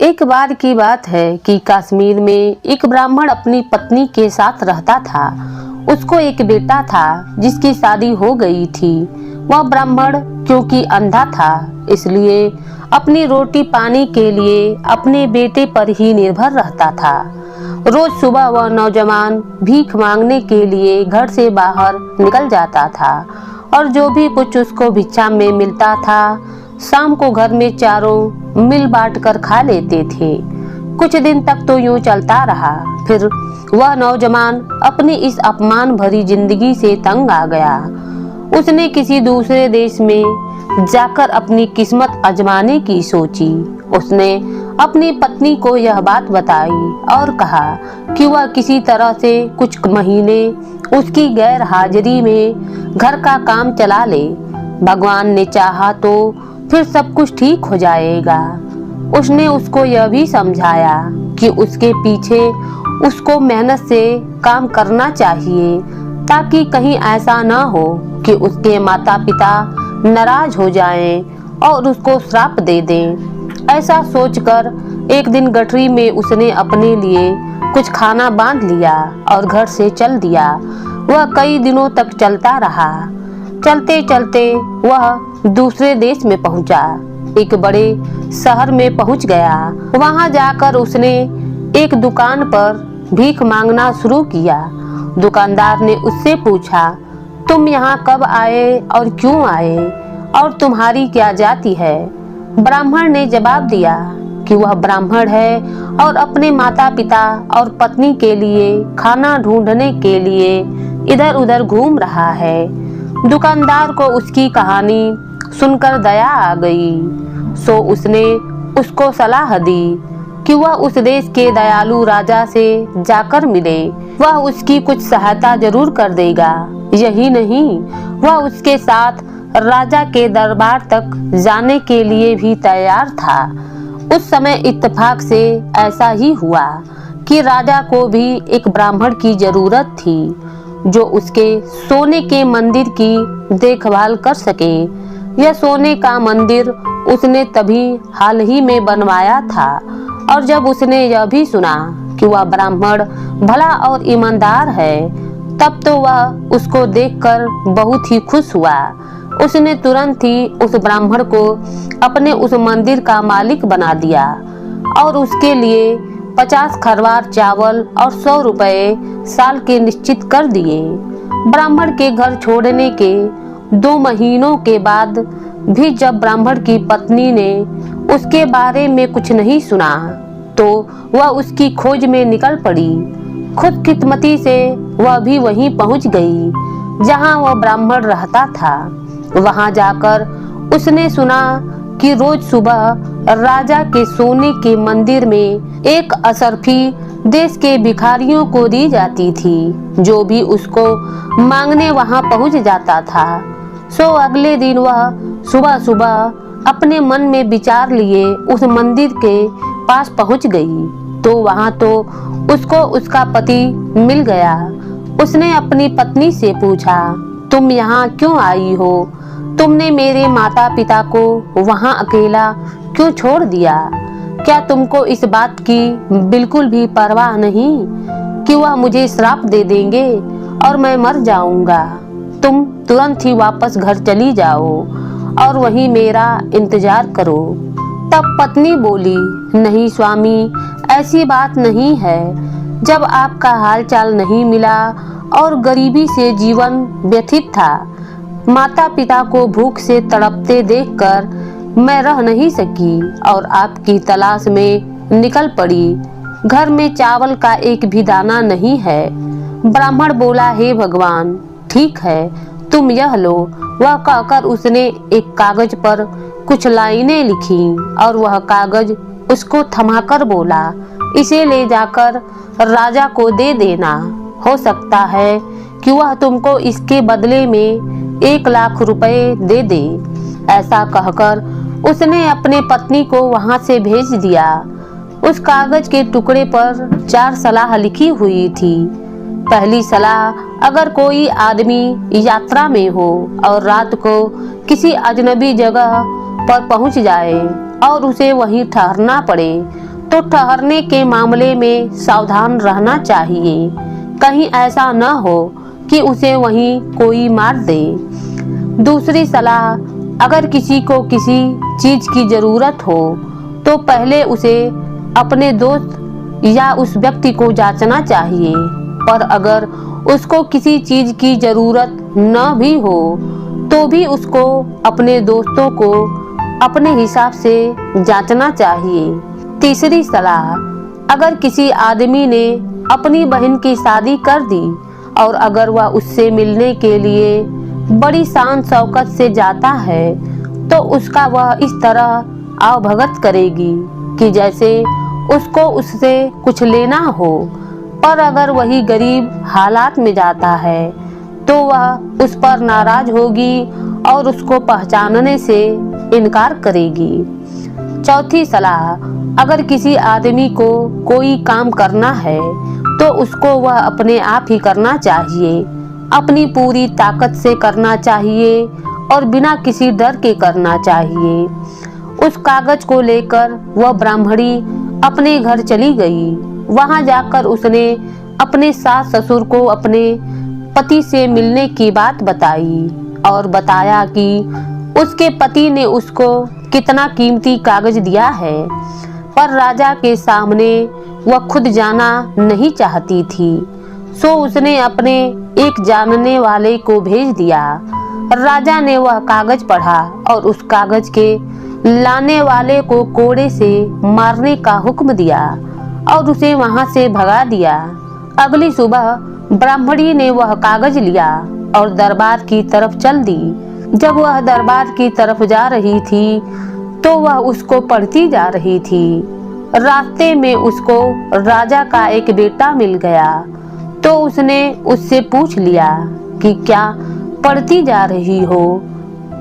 एक बार की बात है कि कश्मीर में एक ब्राह्मण अपनी पत्नी के साथ रहता था। उसको एक बेटा था जिसकी शादी हो गई थी। वह ब्राह्मण क्योंकि अंधा था, इसलिए अपनी रोटी पानी के लिए अपने बेटे पर ही निर्भर रहता था। रोज सुबह वह नौजवान भीख मांगने के लिए घर से बाहर निकल जाता था और जो भी कुछ उसको भिक्षा में मिलता था शाम को घर में चारों मिल बांट कर खा लेते थे। कुछ दिन तक तो यूं चलता रहा। फिर वह नौजवान अपनी इस अपमान भरी जिंदगी से तंग आ गया। उसने किसी दूसरे देश में जाकर अपनी किस्मत आजमाने की सोची। उसने अपनी पत्नी को यह बात बताई और कहा कि वह किसी तरह से कुछ महीने उसकी गैर हाजिरी में घर का काम चला ले। भगवान ने चाहा तो फिर सब कुछ ठीक हो जाएगा। उसने उसको यह भी समझाया कि उसके पीछे उसको मेहनत से काम करना चाहिए ताकि कहीं ऐसा ना हो कि उसके माता पिता नाराज हो जाएं और उसको श्राप दे दें। ऐसा सोचकर एक दिन गठरी में उसने अपने लिए कुछ खाना बांध लिया और घर से चल दिया। वह कई दिनों तक चलता रहा। चलते चलते वह दूसरे देश में पहुंचा। एक बड़े शहर में पहुंच गया। वहां जाकर उसने एक दुकान पर भीख मांगना शुरू किया। दुकानदार ने उससे पूछा, तुम यहाँ कब आए और क्यों आए और तुम्हारी क्या जाति है? ब्राह्मण ने जवाब दिया कि वह ब्राह्मण है और अपने माता पिता और पत्नी के लिए खाना ढूंढने के लिए इधर उधर घूम रहा है। दुकानदार को उसकी कहानी सुनकर दया आ गई, सो उसने उसको सलाह दी कि वह उस देश के दयालु राजा से जाकर मिले। वह उसकी कुछ सहायता जरूर कर देगा। यही नहीं, वह उसके साथ राजा के दरबार तक जाने के लिए भी तैयार था। उस समय इत्तेफाक से ऐसा ही हुआ कि राजा को भी एक ब्राह्मण की जरूरत थी जो उसके सोने के मंदिर की देखभाल कर सके। यह सोने का मंदिर उसने तभी हाल ही में बनवाया था और जब उसने यह भी सुना कि वह ब्राह्मण भला और ईमानदार है तब तो वह उसको देखकर बहुत ही खुश हुआ। उसने तुरंत ही उस ब्राह्मण को अपने उस मंदिर का मालिक बना दिया और उसके लिए 50 खरवार चावल और 100 रुपए साल के निश्चित कर दिए। ब्राह्मण के घर छोड़ने के 2 महीनों के बाद भी जब ब्राह्मण की पत्नी ने उसके बारे में कुछ नहीं सुना तो वह उसकी खोज में निकल पड़ी। खुदकिस्मती से वह भी वहीं पहुंच गई जहां वह ब्राह्मण रहता था। वहां जाकर उसने सुना कि रोज सुबह राजा के सोने के मंदिर में एक असरफी देश के भिखारियों को दी जाती थी। जो भी उसको मांगने वहां पहुंच जाता था। सो अगले दिन वह सुबह सुबह अपने मन में विचार लिए उस मंदिर के पास पहुंच गई तो वहां तो उसको उसका पति मिल गया। उसने अपनी पत्नी से पूछा, तुम यहाँ क्यों आई हो? तुमने मेरे माता पिता को वहां अकेला क्यों छोड़ दिया? क्या तुमको इस बात की बिल्कुल भी परवाह नहीं कि वह मुझे श्राप दे देंगे और मैं मर जाऊंगा? तुम तुरंत ही वापस घर चली जाओ और वहीं मेरा इंतजार करो। तब पत्नी बोली, नहीं स्वामी, ऐसी बात नहीं है। जब आपका हालचाल नहीं मिला और गरीबी से जीवन व्यथित था, माता पिता को भूख से तड़पते देखकर मैं रह नहीं सकी और आपकी तलाश में निकल पड़ी। घर में चावल का एक भी दाना नहीं है। ब्राह्मण बोला, हे भगवान, ठीक है, तुम यह लो। वह कहकर उसने एक कागज पर कुछ लाइनें लिखी और वह कागज उसको थमाकर बोला, इसे ले जाकर राजा को दे देना। हो सकता है कि वह तुमको इसके बदले में 1 लाख रुपए दे दे। ऐसा कहकर उसने अपने पत्नी को वहां से भेज दिया। उस कागज के टुकड़े पर 4 सलाह लिखी हुई थी। पहली सलाह, अगर कोई आदमी यात्रा में हो और रात को किसी अजनबी जगह पर पहुंच जाए और उसे वहीं ठहरना पड़े तो ठहरने के मामले में सावधान रहना चाहिए। कहीं ऐसा न हो कि उसे वहीं कोई मार दे। दूसरी सलाह, अगर किसी को किसी चीज की जरूरत हो तो पहले उसे अपने दोस्त या उस व्यक्ति को जांचना चाहिए। पर अगर उसको किसी चीज की जरूरत न भी हो तो भी उसको अपने दोस्तों को अपने हिसाब से जांचना चाहिए। तीसरी सलाह, अगर किसी आदमी ने अपनी बहन की शादी कर दी और अगर वह उससे मिलने के लिए बड़ी शान शौकत से जाता है तो उसका वह इस तरह आवभगत करेगी कि जैसे उसको उससे कुछ लेना हो। पर अगर वही गरीब हालात में जाता है तो वह उस पर नाराज होगी और उसको पहचानने से इनकार करेगी। चौथी सलाह, अगर किसी आदमी को कोई काम करना है तो उसको वह अपने आप ही करना चाहिए, अपनी पूरी ताकत से करना चाहिए और बिना किसी डर के करना चाहिए। उस कागज को लेकर वह ब्राह्मणी अपने घर चली गई। वहां जाकर उसने अपने सास ससुर को अपने पति से मिलने की बात बताई और बताया कि उसके पति ने उसको कितना कीमती कागज दिया है। पर राजा के सामने वह खुद जाना नहीं चाहती थी, सो उसने अपने एक जानने वाले को भेज दिया। राजा ने वह कागज पढ़ा और उस कागज के लाने वाले को कोड़े से मारने का हुक्म दिया और उसे वहां से भगा दिया। अगली सुबह ब्राह्मणी ने वह कागज लिया और दरबार की तरफ चल दी। जब वह दरबार की तरफ जा रही थी तो वह उसको पढ़ती जा रही थी। रास्ते में उसको राजा का एक बेटा मिल गया तो उसने उससे पूछ लिया कि क्या पढ़ती जा रही हो।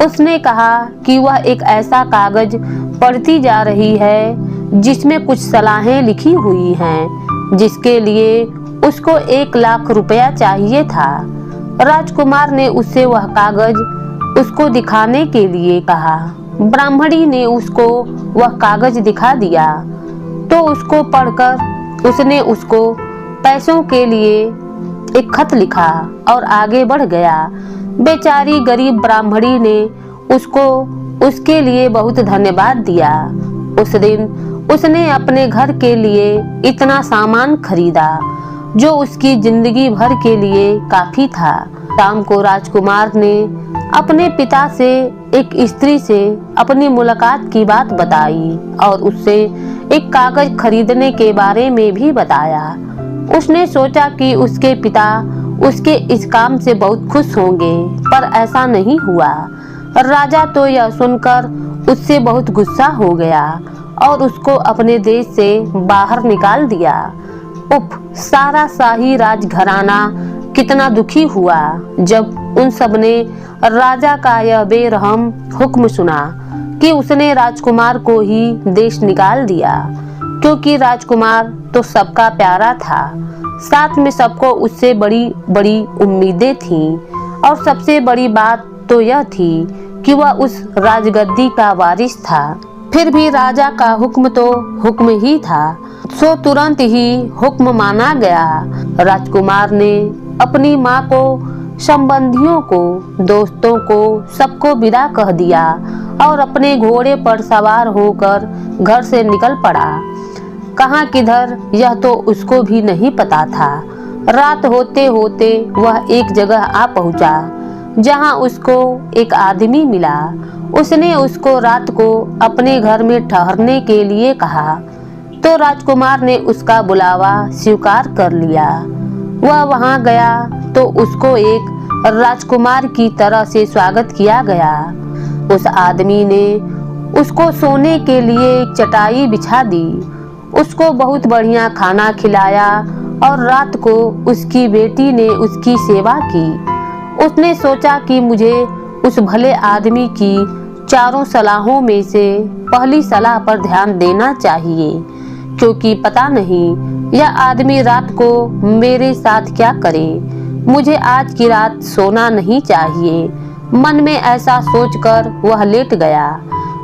उसने कहा कि वह एक ऐसा कागज पढ़ती जा रही है जिसमें कुछ सलाहें लिखी हुई हैं, जिसके लिए उसको 1 लाख रुपया चाहिए था। राजकुमार ने उससे वह कागज उसको दिखाने के लिए कहा। ब्राह्मणी ने उसको वह कागज दिखा दिया तो उसको पढ़कर उसने उसको पैसों के लिए एक खत लिखा और आगे बढ़ गया। बेचारी गरीब ब्राह्मणी ने उसको उसके लिए बहुत धन्यवाद दिया। उस दिन उसने अपने घर के लिए इतना सामान खरीदा जो उसकी जिंदगी भर के लिए काफी था। शाम को राजकुमार ने अपने पिता से एक स्त्री से अपनी मुलाकात की बात बताई और उससे एक कागज खरीदने के बारे में भी बताया। उसने सोचा कि उसके पिता उसके इस काम से बहुत खुश होंगे, पर ऐसा नहीं हुआ। राजा तो यह सुनकर उससे बहुत गुस्सा हो गया और उसको अपने देश से बाहर निकाल दिया। सारा शाही राजघराना कितना दुखी हुआ जब उन सब ने राजा का यह बेरहम हुक्म सुना कि उसने राजकुमार को ही देश निकाल दिया, क्योंकि राजकुमार तो सबका प्यारा था। साथ में सबको उससे बड़ी बड़ी उम्मीदें थीं और सबसे बड़ी बात तो यह थी कि वह उस राजगद्दी का वारिस था। फिर भी राजा का हुक्म तो हुक्म ही था, सो तुरंत ही हुक्म माना गया। राजकुमार ने अपनी माँ को, संबंधियों को, दोस्तों को, सबको विदा कह दिया और अपने घोड़े पर सवार होकर घर से निकल पड़ा। कहाँ किधर यह तो उसको भी नहीं पता था। रात होते होते वह एक जगह आ पहुंचा जहां उसको एक आदमी मिला। उसने उसको रात को अपने घर में ठहरने के लिए कहा तो राजकुमार ने उसका बुलावा स्वीकार कर लिया। वह वहां गया तो उसको एक राजकुमार की तरह से स्वागत किया गया। उस आदमी ने उसको सोने के लिए एक चटाई बिछा दी, उसको बहुत बढ़िया खाना खिलाया और रात को उसकी बेटी ने उसकी सेवा की। उसने सोचा कि मुझे उस भले आदमी की चारों सलाहों में से पहली सलाह पर ध्यान देना चाहिए, क्योंकि पता नहीं यह आदमी रात को मेरे साथ क्या करे। मुझे आज की रात सोना नहीं चाहिए। मन में ऐसा सोचकर वह लेट गया,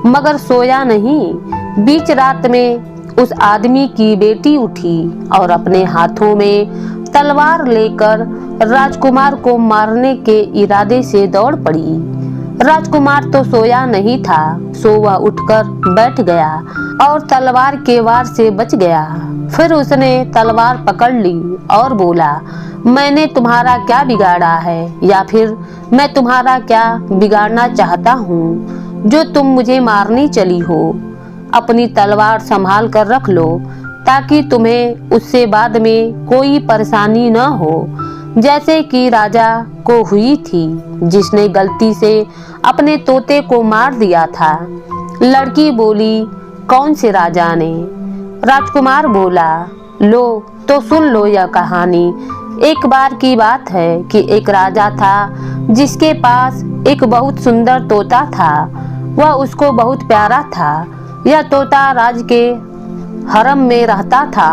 मगर सोया नहीं। बीच रात में उस आदमी की बेटी उठी और अपने हाथों में तलवार लेकर राजकुमार को मारने के इरादे से दौड़ पड़ी। राजकुमार तो सोया नहीं था, सो वह उठकर बैठ गया और तलवार के वार से बच गया। फिर उसने तलवार पकड़ ली और बोला, मैंने तुम्हारा क्या बिगाड़ा है, या फिर मैं तुम्हारा क्या बिगाड़ना चाहता हूँ जो तुम मुझे मारने चली हो। अपनी तलवार संभाल कर रख लो ताकि तुम्हें उससे बाद में कोई परेशानी न हो, जैसे कि राजा को हुई थी जिसने गलती से अपने तोते को मार दिया था। लड़की बोली, कौन से राजा ने? राजकुमार बोला, लो तो सुन लो यह कहानी। एक बार की बात है कि एक राजा था जिसके पास एक बहुत सुंदर तोता था। वह उसको बहुत प्यारा था। यह तोता राज के हरम में रहता था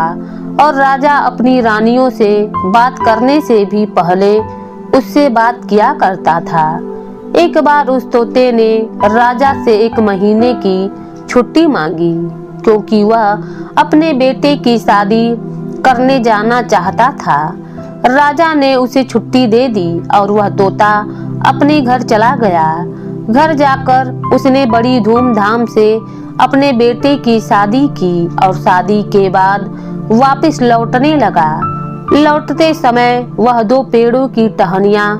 और राजा अपनी रानियों से बात करने से भी पहले उससे बात किया करता था। एक बार उस तोते ने राजा से 1 महीने की छुट्टी मांगी क्योंकि वह अपने बेटे की शादी करने जाना चाहता था। राजा ने उसे छुट्टी दे दी और वह तोता अपने घर चला गया। घर जाकर उसने बड़ी धूमधाम से अपने बेटे की शादी की और शादी के बाद वापस लौटने लगा। लौटते समय वह 2 पेड़ों की टहनियां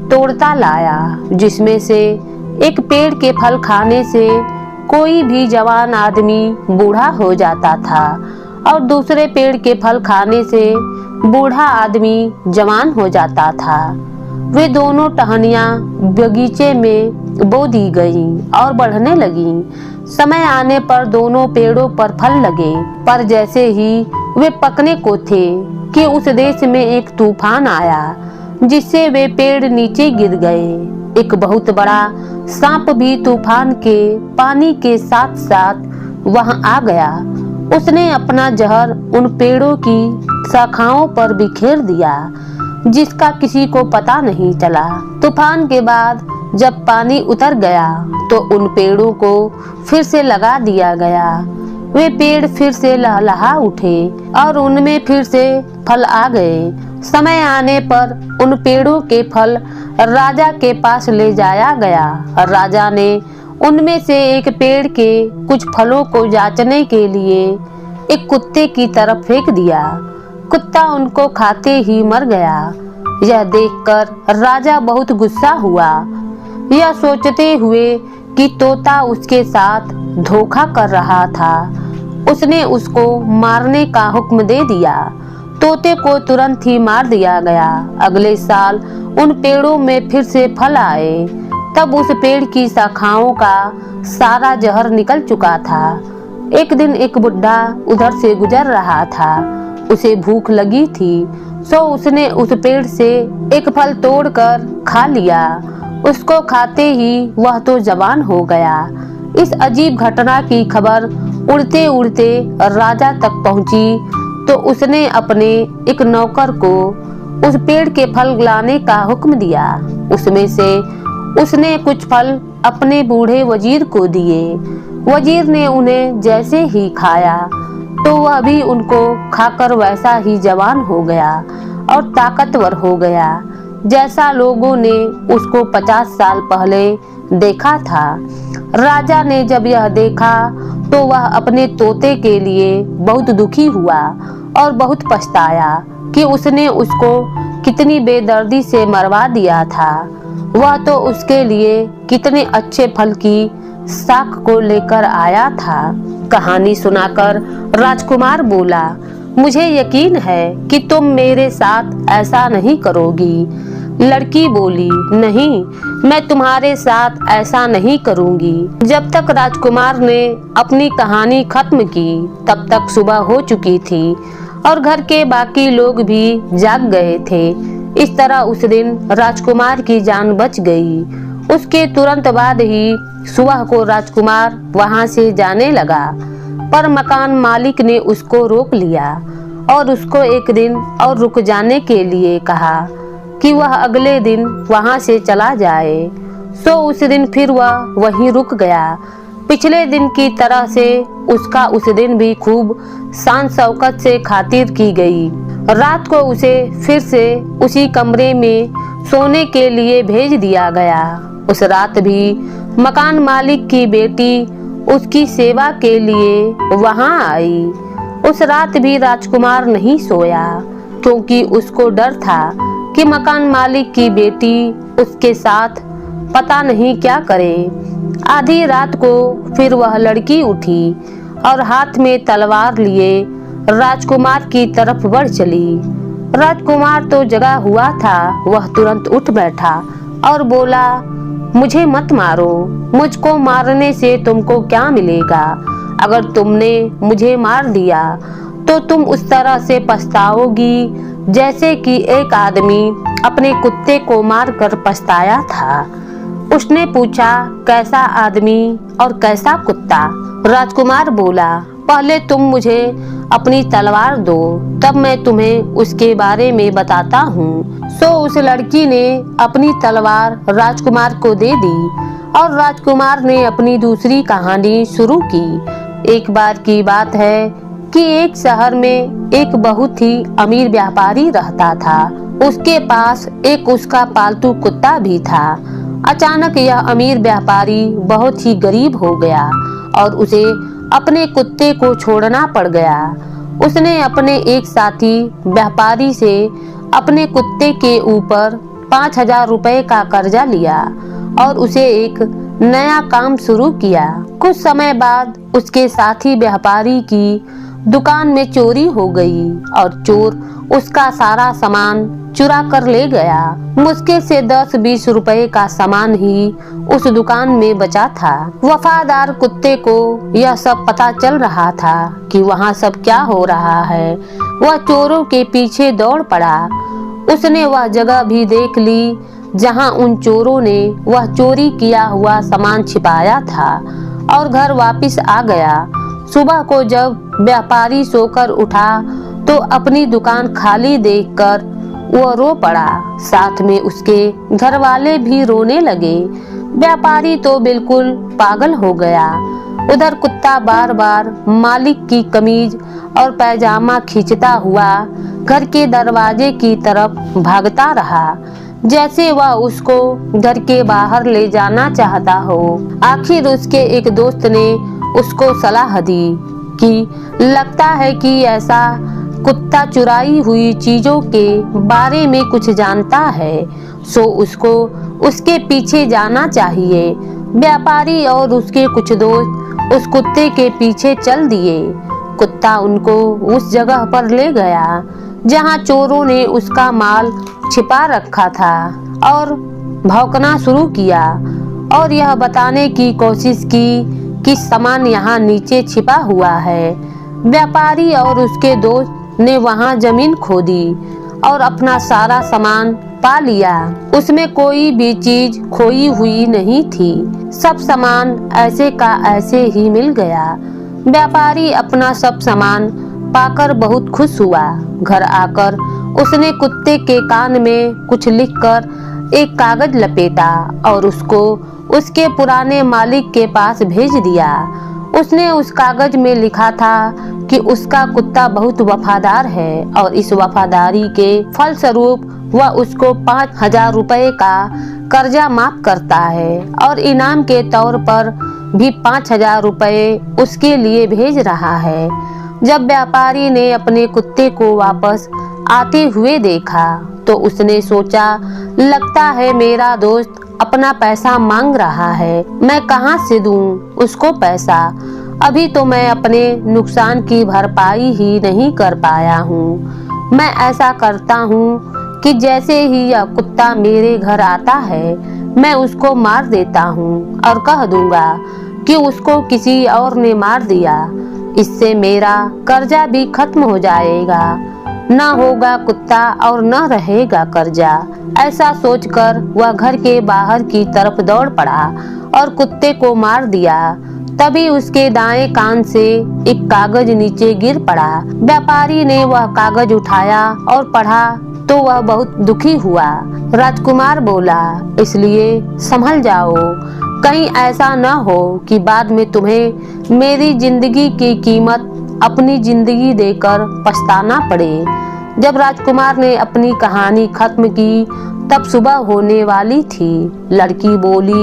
तोड़ता लाया, जिसमें से एक पेड़ के फल खाने से कोई भी जवान आदमी बूढ़ा हो जाता था और दूसरे पेड़ के फल खाने से बूढ़ा आदमी जवान हो जाता था। वे दोनों टहनियां बगीचे में बो दी गईं और बढ़ने लगीं। समय आने पर दोनों पेड़ों पर फल लगे, पर जैसे ही वे पकने को थे कि उस देश में एक तूफान आया जिससे वे पेड़ नीचे गिर गए। एक बहुत बड़ा सांप भी तूफान के पानी के साथ साथ वहां आ गया। उसने अपना जहर उन पेड़ों की शाखाओं पर बिखेर दिया, जिसका किसी को पता नहीं चला। तूफान के बाद जब पानी उतर गया तो उन पेड़ों को फिर से लगा दिया गया। वे पेड़ फिर से लहलहा उठे और उनमें फिर से फल आ गए। समय आने पर उन पेड़ों के फल राजा के पास ले जाया गया। राजा ने उनमें से एक पेड़ के कुछ फलों को जांचने के लिए एक कुत्ते की तरफ फेंक दिया। कुत्ता उनको खाते ही मर गया। यह देखकर राजा बहुत गुस्सा हुआ, यह सोचते हुए कि तोता उसके साथ धोखा कर रहा था। उसने उसको मारने का हुक्म दे दिया। तोते को तुरंत ही मार दिया गया। अगले साल उन पेड़ों में फिर से फल आए। तब उस पेड़ की शाखाओं का सारा जहर निकल चुका था। एक दिन एक बुढ़ा उधर से गुजर रहा था। उसे भूख लगी थी, सो उसने उस पेड़ से एक फल तोड़कर खा लिया। उसको खाते ही वह तो जवान हो गया। इस अजीब घटना की खबर उड़ते उड़ते राजा तक पहुंची तो उसने अपने एक नौकर को उस पेड़ के फल लाने का हुक्म दिया। उसमें से उसने कुछ फल अपने बूढ़े वजीर को दिए। वजीर ने उन्हें जैसे ही खाया तो वह भी उनको खाकर वैसा ही जवान हो गया और ताकतवर हो गया जैसा लोगों ने उसको 50 साल पहले देखा था। राजा ने जब यह देखा तो वह अपने तोते के लिए बहुत दुखी हुआ और बहुत पछताया कि उसने उसको कितनी बेदर्दी से मरवा दिया था। वह तो उसके लिए कितने अच्छे फल की शाख को लेकर आया था। कहानी सुनाकर राजकुमार बोला, मुझे यकीन है कि तुम मेरे साथ ऐसा नहीं करोगी। लड़की बोली, नहीं, मैं तुम्हारे साथ ऐसा नहीं करूंगी। जब तक राजकुमार ने अपनी कहानी खत्म की तब तक सुबह हो चुकी थी और घर के बाकी लोग भी जाग गए थे। इस तरह उस दिन राजकुमार की जान बच गई। उसके तुरंत बाद ही सुबह को राजकुमार वहां से जाने लगा, पर मकान मालिक ने उसको रोक लिया और उसको एक दिन और रुक जाने के लिए कहा कि वह अगले दिन वहां से चला जाए। सो उस दिन फिर वह वहीं रुक गया। पिछले दिन की तरह से उसका उस दिन भी खूब शान शौकत से खातिर की गई। रात को उसे फिर से उसी कमरे में सोने के लिए भेज दिया गया। उस रात भी मकान मालिक की बेटी उसकी सेवा के लिए वहां आई। उस रात भी राजकुमार नहीं सोया, क्योंकि उसको डर था कि मकान मालिक की बेटी उसके साथ पता नहीं क्या करे। आधी रात को फिर वह लड़की उठी और हाथ में तलवार लिए राजकुमार की तरफ बढ़ चली। राजकुमार तो जगा हुआ था। वह तुरंत उठ बैठा और बोला, मुझे मत मारो, मुझको मारने से तुमको क्या मिलेगा? अगर तुमने मुझे मार दिया तो तुम उस तरह से पछताओगी जैसे कि एक आदमी अपने कुत्ते को मारकर पछताया था। उसने पूछा, कैसा आदमी और कैसा कुत्ता? राजकुमार बोला, पहले तुम मुझे अपनी तलवार दो, तब मैं तुम्हें उसके बारे में बताता हूँ। सो उस लड़की ने अपनी तलवार राजकुमार को दे दी और राजकुमार ने अपनी दूसरी कहानी शुरू की। एक बार की बात है कि एक शहर में एक बहुत ही अमीर व्यापारी रहता था। उसके पास एक उसका पालतू कुत्ता भी था। अचानक यह अमीर व्यापारी बहुत ही गरीब हो गया और उसे अपने कुत्ते को छोड़ना पड़ गया। उसने अपने एक साथी व्यापारी से अपने कुत्ते के ऊपर 5,000 रुपए का कर्जा लिया और उसे एक नया काम शुरू किया। कुछ समय बाद उसके साथी व्यापारी की दुकान में चोरी हो गई और चोर उसका सारा सामान चुरा कर ले गया। मुश्किल से 10-20 रुपए का सामान ही उस दुकान में बचा था। वफादार कुत्ते को यह सब पता चल रहा था कि वहाँ सब क्या हो रहा है। वह चोरों के पीछे दौड़ पड़ा। उसने वह जगह भी देख ली जहाँ उन चोरों ने वह चोरी किया हुआ सामान छिपाया था और घर वापस आ गया। सुबह को जब व्यापारी सोकर उठा तो अपनी दुकान खाली देखकर वो रो पड़ा। साथ में उसके घर वाले भी रोने लगे। व्यापारी तो बिल्कुल पागल हो गया। उधर कुत्ता बार बार मालिक की कमीज और पैजामा खींचता हुआ घर के दरवाजे की तरफ भागता रहा, जैसे वह उसको घर के बाहर ले जाना चाहता हो। आखिर उसके एक दोस्त ने उसको सलाह दी कि लगता है कि ऐसा कुत्ता चुराई हुई चीजों के बारे में कुछ जानता है, सो उसको उसके पीछे जाना चाहिए। व्यापारी और उसके कुछ दोस्त उस कुत्ते के पीछे चल दिए। कुत्ता उनको उस जगह पर ले गया जहां चोरों ने उसका माल छिपा रखा था और भौंकना शुरू किया और यह बताने की कोशिश की कि सामान यहाँ नीचे छिपा हुआ है। व्यापारी और उसके दोस्त ने वहाँ जमीन खोदी और अपना सारा सामान पा लिया। उसमें कोई भी चीज खोई हुई नहीं थी। सब सामान ऐसे का ऐसे ही मिल गया। व्यापारी अपना सब सामान पाकर बहुत खुश हुआ। घर आकर उसने कुत्ते के कान में कुछ लिखकर एक कागज लपेटा और उसको उसके पुराने मालिक के पास भेज दिया। उसने उस कागज में लिखा था कि उसका कुत्ता बहुत वफादार है और इस वफादारी के फलस्वरूप वह उसको 5,000 रुपए का कर्जा माफ करता है और इनाम के तौर पर भी 5,000 रुपए उसके लिए भेज रहा है। जब व्यापारी ने अपने कुत्ते को वापस आते हुए देखा तो उसने सोचा, लगता है मेरा दोस्त अपना पैसा मांग रहा है। मैं कहां से दूं उसको पैसा? अभी तो मैं अपने नुकसान की भरपाई ही नहीं कर पाया हूँ। मैं ऐसा करता हूँ कि जैसे ही यह कुत्ता मेरे घर आता है मैं उसको मार देता हूँ और कह दूंगा कि उसको किसी और ने मार दिया। इससे मेरा कर्जा भी खत्म हो जाएगा। न होगा कुत्ता और न रहेगा कर्जा। ऐसा सोचकर वह घर के बाहर की तरफ दौड़ पड़ा और कुत्ते को मार दिया। तभी उसके दाएं कान से एक कागज नीचे गिर पड़ा। व्यापारी ने वह कागज उठाया और पढ़ा तो वह बहुत दुखी हुआ। राजकुमार बोला, इसलिए संभल जाओ, कहीं ऐसा न हो कि बाद में तुम्हें मेरी जिंदगी की कीमत अपनी जिंदगी देकर पछताना पड़े। जब राजकुमार ने अपनी कहानी खत्म की तब सुबह होने वाली थी। लड़की बोली,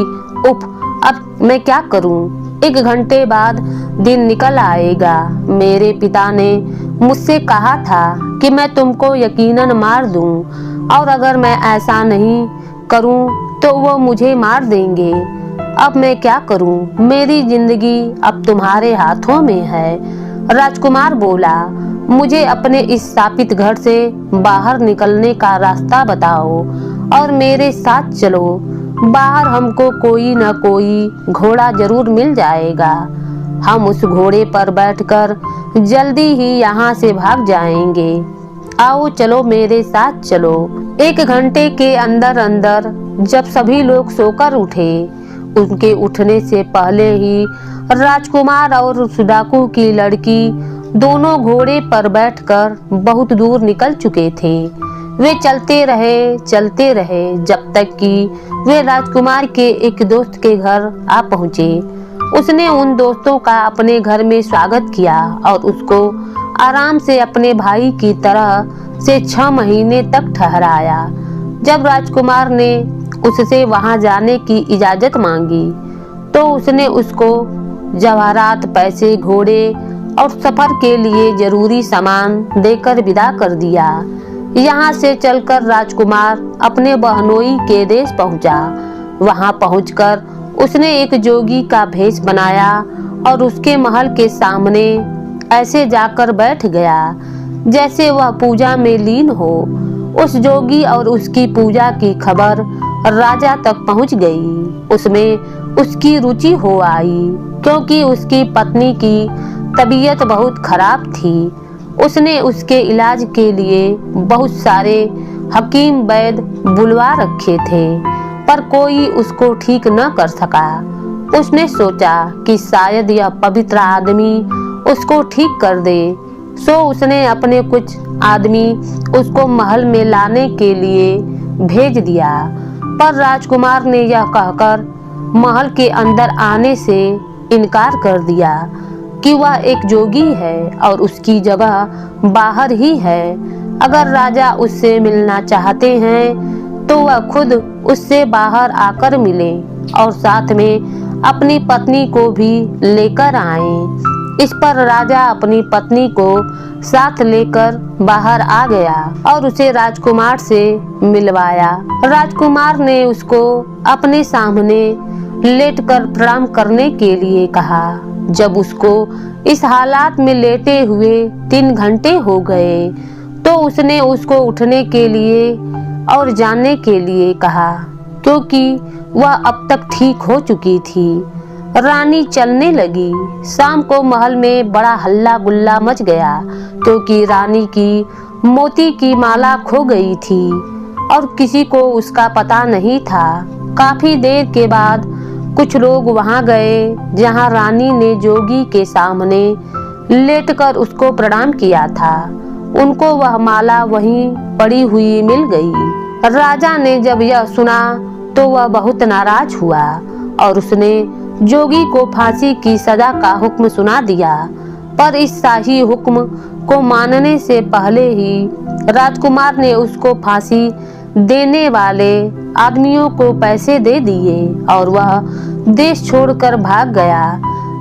उफ, अब मैं क्या करूं? 1 घंटे बाद दिन निकल आएगा। मेरे पिता ने मुझसे कहा था कि मैं तुमको यकीनन मार दूं, और अगर मैं ऐसा नहीं करूं तो वो मुझे मार देंगे। अब मैं क्या करूं? मेरी जिंदगी अब तुम्हारे हाथों में है। राजकुमार बोला, मुझे अपने इस शापित घर से बाहर निकलने का रास्ता बताओ और मेरे साथ चलो। बाहर हमको कोई न कोई घोड़ा जरूर मिल जाएगा। हम उस घोड़े पर बैठकर जल्दी ही यहाँ से भाग जाएंगे। आओ चलो, मेरे साथ चलो। 1 घंटे के अंदर अंदर जब सभी लोग सोकर उठे, उनके उठने से पहले ही राजकुमार और उस डाकू की लड़की दोनों घोड़े पर बैठकर बहुत दूर निकल चुके थे। वे चलते रहे जब तक कि वे राजकुमार के एक दोस्त के घर आ पहुँचे। उसने उन दोस्तों का अपने घर में स्वागत किया और उसको आराम से अपने भाई की तरह से 6 महीने तक ठहराया। जब राजकुमार ने उससे वहां जाने की इजाजत मांगी तो उसने उसको जवाहरात, पैसे, घोड़े और सफर के लिए जरूरी सामान देकर विदा कर दिया। यहाँ से चलकर राजकुमार अपने बहनोई के देश पहुंचा। वहां पहुंचकर उसने एक जोगी का भेष बनाया और उसके महल के सामने ऐसे जाकर बैठ गया जैसे वह पूजा में लीन हो। उस जोगी और उसकी पूजा की खबर राजा तक पहुंच गई। उसमें उसकी रुचि हो आई क्योंकि उसकी पत्नी की तबीयत बहुत खराब थी। उसने उसके इलाज के लिए बहुत सारे हकीम वैद्य बुलवा रखे थे, पर कोई उसको ठीक न कर सका। उसने सोचा कि शायद यह पवित्र आदमी उसको ठीक कर दे, सो उसने अपने कुछ आदमी उसको महल में लाने के लिए भेज दिया। पर राजकुमार ने यह कहकर महल के अंदर आने से इनकार कर दिया कि वह एक जोगी है और उसकी जगह बाहर ही है। अगर राजा उससे मिलना चाहते हैं तो वह खुद उससे बाहर आकर मिले और साथ में अपनी पत्नी को भी लेकर आए। इस पर राजा अपनी पत्नी को साथ लेकर बाहर आ गया और उसे राजकुमार से मिलवाया। राजकुमार ने उसको अपने सामने लेटकर प्रणाम करने के लिए कहा। जब उसको इस हालात में लेटे हुए 3 घंटे हो गए तो उसने उसको उठने के लिए और जानने के लिए कहा, क्योंकि वह अब तक ठीक हो चुकी थी। रानी चलने लगी। शाम को महल में बड़ा हल्ला गुल्ला मच गया क्योंकि रानी की मोती की माला खो गई थी और किसी को उसका पता नहीं था। काफी देर के बाद कुछ लोग वहां गए जहां रानी ने जोगी के सामने लेटकर उसको प्रणाम किया था। उनको वह माला वहीं पड़ी हुई मिल गई। राजा ने जब यह सुना तो वह बहुत नाराज हुआ और उसने जोगी को फांसी की सजा का हुक्म सुना दिया। पर इस शाही हुक्म को मानने से पहले ही राजकुमार ने उसको फांसी देने वाले आदमियों को पैसे दे दिए और वह देश छोड़कर भाग गया।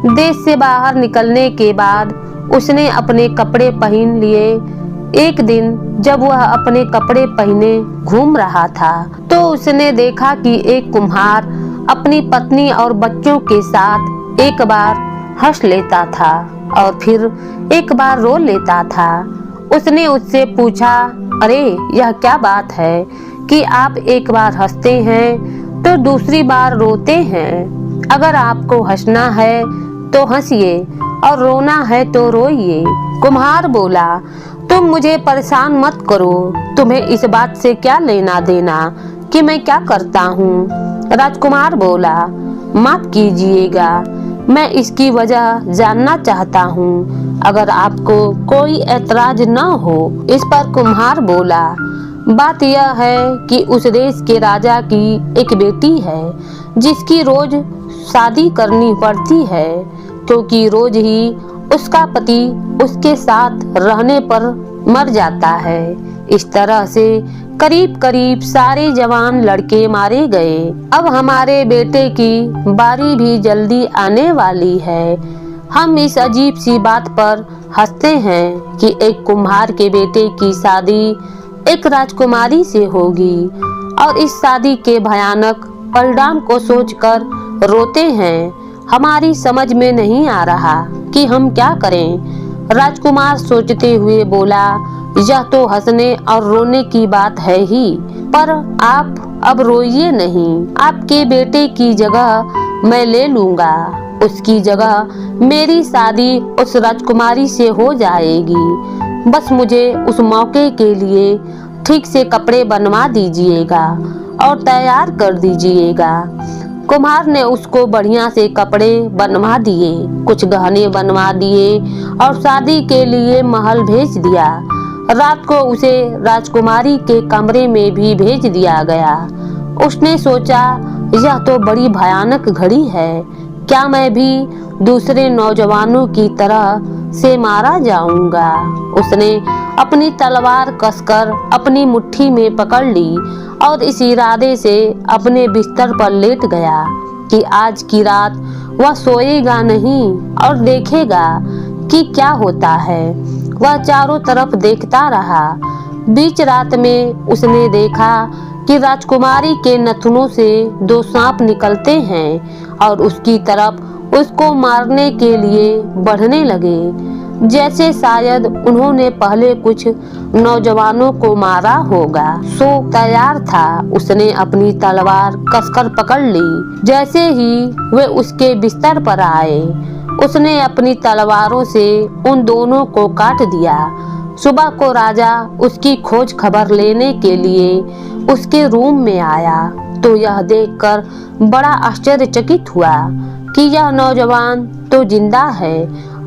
देश से बाहर निकलने के बाद उसने अपने कपड़े पहन लिए। एक दिन जब वह अपने कपड़े पहने घूम रहा था तो उसने देखा कि एक कुम्हार अपनी पत्नी और बच्चों के साथ एक बार हंस लेता था और फिर एक बार रो लेता था। उसने उससे पूछा, अरे यह क्या बात है कि आप एक बार हंसते हैं तो दूसरी बार रोते हैं? अगर आपको हंसना है तो हंसिए और रोना है तो रोइए। कुम्हार बोला, तुम मुझे परेशान मत करो, तुम्हें इस बात से क्या लेना देना कि मैं क्या करता हूँ। राजकुमार बोला, माफ कीजिएगा, मैं इसकी वजह जानना चाहता हूँ, अगर आपको कोई ऐतराज न हो। इस पर कुम्हार बोला, बात यह है कि उस देश के राजा की एक बेटी है जिसकी रोज शादी करनी पड़ती है, क्योंकि रोज ही उसका पति उसके साथ रहने पर मर जाता है। इस तरह से करीब करीब सारे जवान लड़के मारे गए। अब हमारे बेटे की बारी भी जल्दी आने वाली है। हम इस अजीब सी बात पर हंसते हैं कि एक कुम्हार के बेटे की शादी एक राजकुमारी से होगी, और इस शादी के भयानक परिणाम को सोचकर रोते हैं। हमारी समझ में नहीं आ रहा कि हम क्या करें। राजकुमार सोचते हुए बोला, यह तो हंसने और रोने की बात है ही, पर आप अब रोइए नहीं। आपके बेटे की जगह मैं ले लूंगा। उसकी जगह मेरी शादी उस राजकुमारी से हो जाएगी। बस मुझे उस मौके के लिए ठीक से कपड़े बनवा दीजिएगा और तैयार कर दीजिएगा। कुम्हार ने उसको बढ़िया से कपड़े बनवा दिए, कुछ गहने बनवा दिए और शादी के लिए महल भेज दिया। रात को उसे राजकुमारी के कमरे में भी भेज दिया गया। उसने सोचा, यह तो बड़ी भयानक घड़ी है। क्या मैं भी दूसरे नौजवानों की तरह से मारा जाऊंगा? उसने अपनी तलवार कसकर अपनी मुट्ठी में पकड़ ली और इस इरादे से अपने बिस्तर पर लेट गया कि आज की रात वह सोएगा नहीं और देखेगा कि क्या होता है। वह चारों तरफ देखता रहा। बीच रात में उसने देखा कि राजकुमारी के नथुनों से 2 सांप निकलते हैं और उसकी तरफ उसको मारने के लिए बढ़ने लगे, जैसे शायद उन्होंने पहले कुछ नौजवानों को मारा होगा। सो तैयार था। उसने अपनी तलवार कसकर पकड़ ली। जैसे ही वे उसके बिस्तर पर आए, उसने अपनी तलवारों से उन दोनों को काट दिया। सुबह को राजा उसकी खोज खबर लेने के लिए उसके रूम में आया तो यह देखकर बड़ा आश्चर्यचकित हुआ कि यह नौजवान तो जिंदा है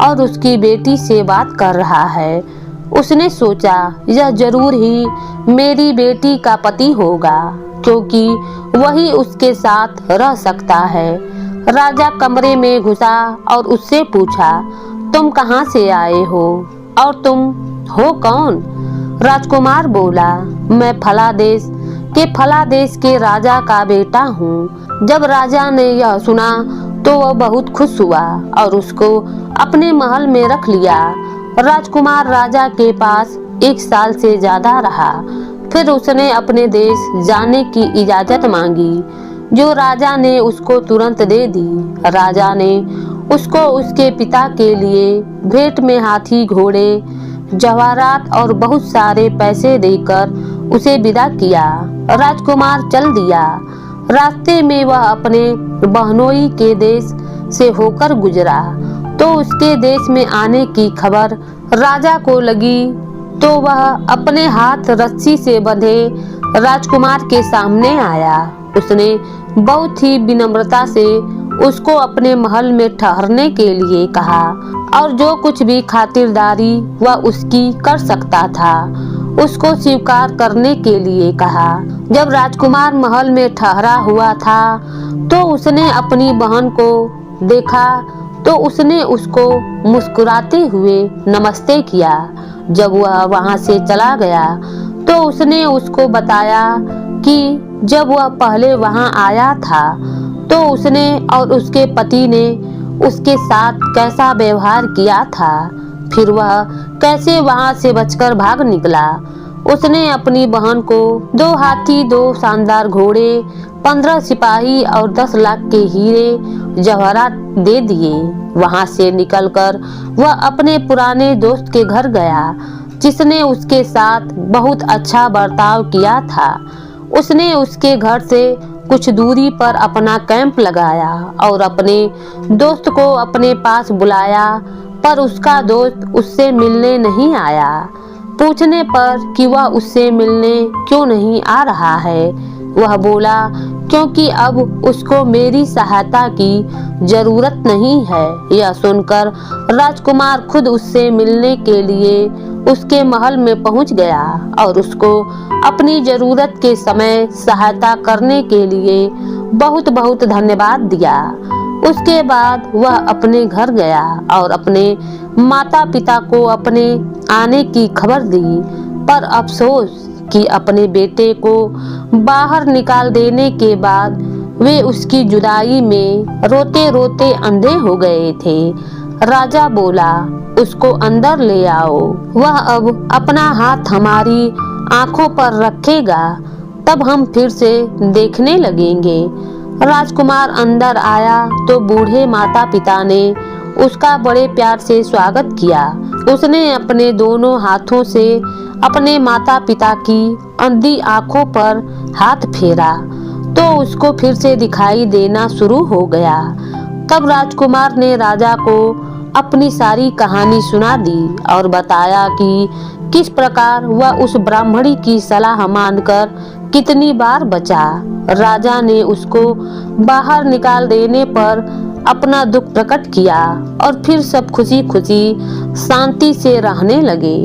और उसकी बेटी से बात कर रहा है। उसने सोचा, यह जरूर ही मेरी बेटी का पति होगा, क्योंकि वही उसके साथ रह सकता है। राजा कमरे में घुसा और उससे पूछा, तुम कहाँ से आए हो और तुम हो कौन? राजकुमार बोला, मैं फला देश के राजा का बेटा हूँ। जब राजा ने यह सुना तो वह बहुत खुश हुआ और उसको अपने महल में रख लिया। राजकुमार राजा के पास 1 साल से ज्यादा रहा। फिर उसने अपने देश जाने की इजाजत मांगी, जो राजा ने उसको तुरंत दे दी। राजा ने उसको उसके पिता के लिए भेंट में हाथी, घोड़े, जवाहरात और बहुत सारे पैसे देकर उसे विदा किया। राजकुमार चल दिया। रास्ते में वह अपने बहनोई के देश से होकर गुजरा तो उसके देश में आने की खबर राजा को लगी, तो वह अपने हाथ रस्सी से बंधे राजकुमार के सामने आया। उसने बहुत ही विनम्रता से उसको अपने महल में ठहरने के लिए कहा और जो कुछ भी खातिरदारी वह उसकी कर सकता था उसको स्वीकार करने के लिए कहा। जब राजकुमार महल में ठहरा हुआ था तो उसने अपनी बहन को देखा तो उसने उसको मुस्कुराते हुए नमस्ते किया। जब वह वहां से चला गया तो उसने उसको बताया कि जब वह पहले वहां आया था तो उसने और उसके पति ने उसके साथ कैसा व्यवहार किया था, फिर वह कैसे वहां से बचकर भाग निकला। उसने अपनी बहन को 2 हाथी, 2 शानदार घोड़े, 15 सिपाही और 10 लाख के हीरे जवाहरात दे दिए। वहां से निकलकर वह अपने पुराने दोस्त के घर गया, जिसने उसके साथ बहुत अच्छा बर्ताव किया था। उसने उसके घर से कुछ दूरी पर अपना कैंप लगाया और अपने दोस्त को अपने पास बुलाया, पर उसका दोस्त उससे मिलने नहीं आया। पूछने पर कि वह उससे मिलने क्यों नहीं आ रहा है, वह बोला, क्योंकि अब उसको मेरी सहायता की जरूरत नहीं है। यह सुनकर राजकुमार खुद उससे मिलने के लिए उसके महल में पहुंच गया और उसको अपनी जरूरत के समय सहायता करने के लिए बहुत बहुत धन्यवाद दिया। उसके बाद वह अपने घर गया और अपने माता पिता को अपने आने की खबर दी, पर अफसोस कि अपने बेटे को बाहर निकाल देने के बाद वे उसकी जुदाई में रोते रोते अंधे हो गए थे। राजा बोला, उसको अंदर ले आओ, वह अब अपना हाथ हमारी आंखों पर रखेगा, तब हम फिर से देखने लगेंगे। राजकुमार अंदर आया तो बूढ़े माता पिता ने उसका बड़े प्यार से स्वागत किया। उसने अपने दोनों हाथों से अपने माता पिता की अंधी आंखों पर हाथ फेरा तो उसको फिर से दिखाई देना शुरू हो गया। तब राजकुमार ने राजा को अपनी सारी कहानी सुना दी और बताया कि किस प्रकार वह उस ब्राह्मणी की सलाह मानकर कितनी बार बचा। राजा ने उसको बाहर निकाल देने पर अपना दुख प्रकट किया और फिर सब खुशी खुशी शांति से रहने लगे।